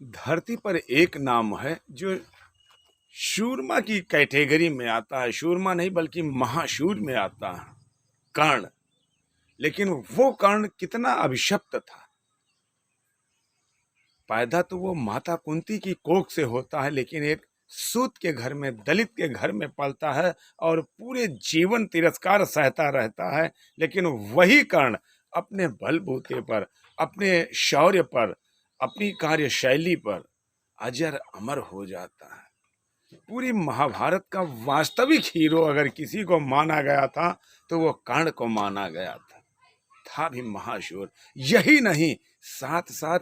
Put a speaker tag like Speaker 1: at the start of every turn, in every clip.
Speaker 1: धरती पर एक नाम है जो शूरमा की कैटेगरी में आता है। शूरमा नहीं बल्कि महाशूर में आता है, कर्ण। लेकिन वो कर्ण कितना अभिशप्त था। पैदा तो वो माता कुंती की कोख से होता है, लेकिन एक सूत के घर में, दलित के घर में पलता है और पूरे जीवन तिरस्कार सहता रहता है। लेकिन वही कर्ण अपने बलबूते पर, अपने शौर्य पर, अपनी कार्यशैली पर अजर अमर हो जाता है। पूरी महाभारत का वास्तविक हीरो अगर किसी को माना गया था तो वो कर्ण को माना गया था भी महाशूर। यही नहीं, साथ साथ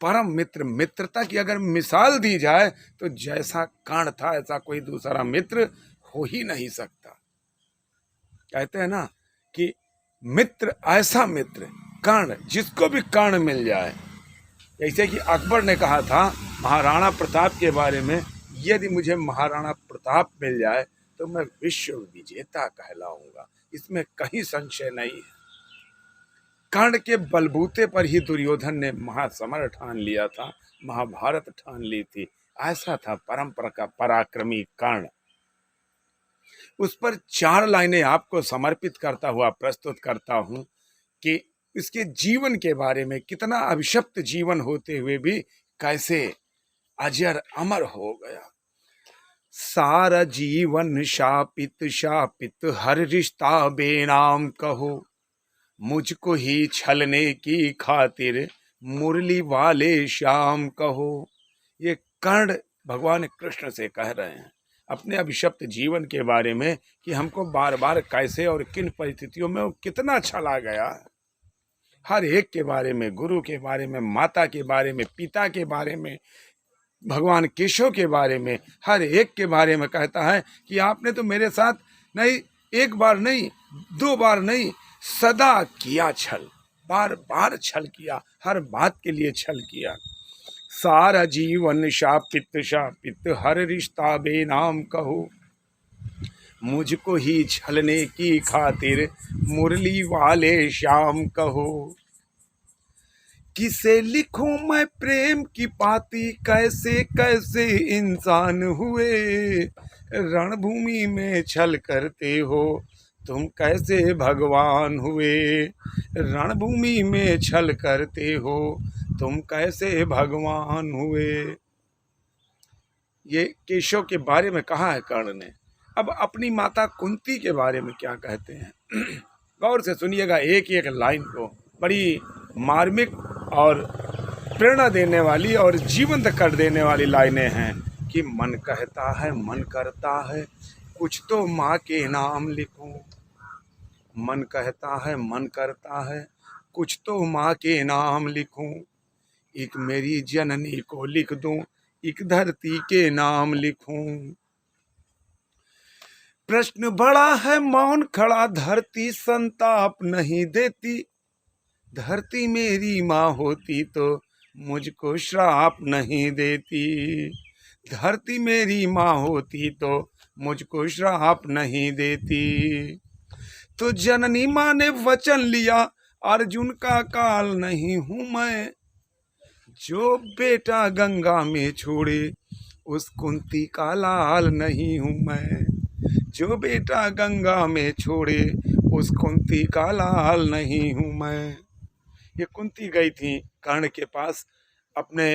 Speaker 1: परम मित्र, मित्रता की अगर मिसाल दी जाए तो जैसा कर्ण था ऐसा कोई दूसरा मित्र हो ही नहीं सकता। कहते हैं ना कि मित्र, ऐसा मित्र कर्ण, जिसको भी कर्ण मिल जाए। जैसे कि अकबर ने कहा था महाराणा प्रताप के बारे में, यदि मुझे महाराणा प्रताप मिल जाए तो मैं विश्व विजेता कहलाऊंगा, इसमें कहीं संशय नहीं है। कर्ण के बलबूते पर ही दुर्योधन ने महासमर ठान लिया था, महाभारत ठान ली थी। ऐसा था परंपरा का पराक्रमी कर्ण। उस पर 4 लाइनें आपको समर्पित करता हुआ प्रस्तुत करता हूं कि इसके जीवन के बारे में, कितना अभिशप्त जीवन होते हुए भी कैसे अजर अमर हो गया। सारा जीवन शापित शापित, हर रिश्ता बेनाम कहो, मुझको ही छलने की खातिर मुरली वाले श्याम कहो। ये कर्ण भगवान कृष्ण से कह रहे हैं अपने अभिशप्त जीवन के बारे में कि हमको बार बार कैसे और किन परिस्थितियों में वो कितना छला गया है। हर एक के बारे में, गुरु के बारे में, माता के बारे में, पिता के बारे में, भगवान केशव के बारे में, हर एक के बारे में कहता है कि आपने तो मेरे साथ नहीं, एक बार नहीं, 2 बार नहीं, सदा किया छल, बार बार छल किया, हर बात के लिए छल किया। सारा जीवन शापित शापित, हर रिश्ता बेनाम कहो, मुझको ही छलने की खातिर मुरली वाले श्याम कहो। किसे लिखूं मैं प्रेम की पाती, कैसे कैसे इंसान हुए, रणभूमि में छल करते हो तुम कैसे भगवान हुए, रणभूमि में छल करते हो तुम कैसे भगवान हुए। ये केशव के बारे में कहा है कर्ण ने। अब अपनी माता कुंती के बारे में क्या कहते हैं गौर से सुनिएगा एक एक लाइन को। बड़ी मार्मिक और प्रेरणा देने वाली और जीवंत कर देने वाली लाइनें हैं कि मन कहता है, मन करता है, कुछ तो माँ के नाम लिखूं। मन कहता है, मन करता है, कुछ तो माँ के नाम लिखूं। एक मेरी जननी को लिख दूं, एक धरती के नाम लिखूं। प्रश्न बड़ा है मौन खड़ा, धरती संताप नहीं देती, धरती मेरी माँ होती तो मुझको श्राप नहीं देती, धरती मेरी माँ होती तो मुझको श्राप नहीं देती। तो जननी माँ ने वचन लिया, अर्जुन का काल नहीं हूं मैं, जो बेटा गंगा में छोड़े उस कुंती का लाल नहीं हूं मैं, जो बेटा गंगा में छोड़े उस कुंती का लाल नहीं हूं मैं। ये कुंती गई थी कर्ण के पास अपने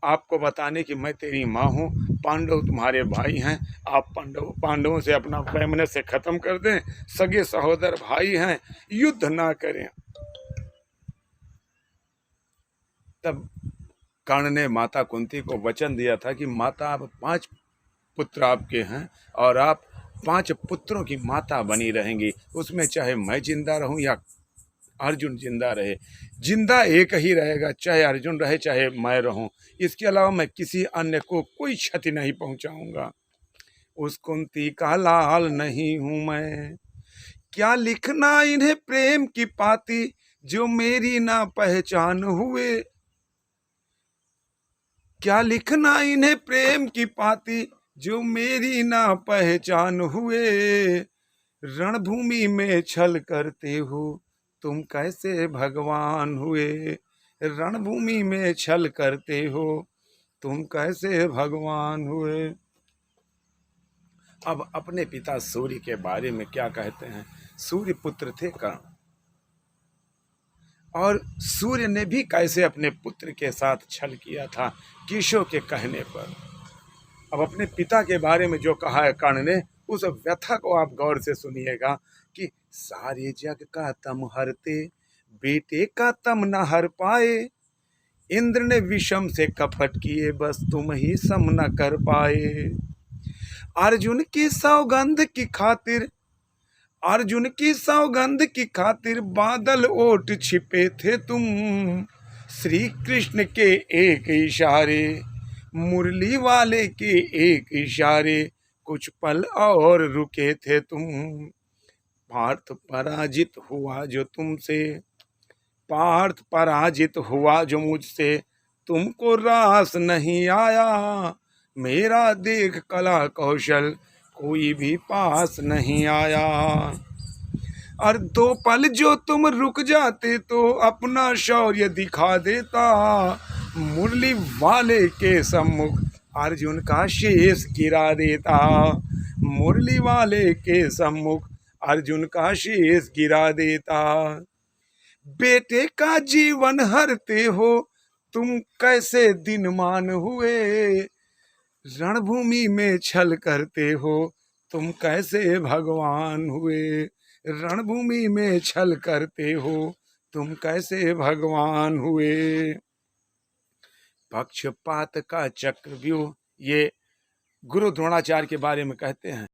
Speaker 1: आपको बताने कि मैं तेरी माँ हूँ, पांडव तुम्हारे भाई हैं, आप पांडवों से अपना वैमनस्य खत्म कर दें, सगे सहोदर भाई हैं, युद्ध ना करें। तब कर्ण ने माता कुंती को वचन दिया था कि माता, आप 5 पुत्र आपके हैं और आप 5 पुत्रों की माता बनी रहेंगी, उसमें चाहे मैं जिंदा रहूं या अर्जुन जिंदा रहे, जिंदा एक ही रहेगा, चाहे अर्जुन रहे चाहे मैं रहूं। इसके अलावा मैं किसी अन्य को कोई क्षति नहीं पहुंचाऊंगा। उस कुंती का लाल नहीं हूं मैं, क्या लिखना इन्हें प्रेम की पाती, जो मेरी ना पहचान हुए, क्या लिखना इन्हें प्रेम की पाती, जो मेरी ना पहचान हुए, रणभूमि में छल करते हो तुम कैसे भगवान हुए, रणभूमि में छल करते हो तुम कैसे भगवान हुए। अब अपने पिता सूर्य के बारे में क्या कहते हैं। सूर्य पुत्र थे कर्ण, और सूर्य ने भी कैसे अपने पुत्र के साथ छल किया था कीशो के कहने पर। अब अपने पिता के बारे में जो कहा है कर्ण ने, उस व्यथा को आप गौर से सुनिएगा कि सारे जग का तम हरते, बेटे का तम न हर पाए। इंद्र ने विषम से कपट किए, बस तुम ही सम न कर पाए। अर्जुन की सौगंध की खातिर, अर्जुन की सौगंध की खातिर बादल ओट छिपे थे तुम। श्री कृष्ण के एक इशारे, मुरली वाले के एक इशारे, कुछ पल और रुके थे तुम। पार्थ पराजित हुआ जो तुमसे, पार्थ पराजित हुआ जो मुझसे, तुमको रास नहीं आया। मेरा देख कला कौशल कोई भी पास नहीं आया। और 2 पल जो तुम रुक जाते तो अपना शौर्य दिखा देता। मुरली वाले के सम्मुख अर्जुन का शीश गिरा देता। मुरली वाले के सम्मुख अर्जुन का शीश गिरा देता। बेटे का जीवन हरते हो, तुम कैसे दिनमान हुए। रणभूमि में छल करते हो, तुम कैसे भगवान हुए। रणभूमि में छल करते हो, तुम कैसे भगवान हुए। पक्षपात का चक्रव्यूह, ये गुरु द्रोणाचार्य के बारे में कहते हैं।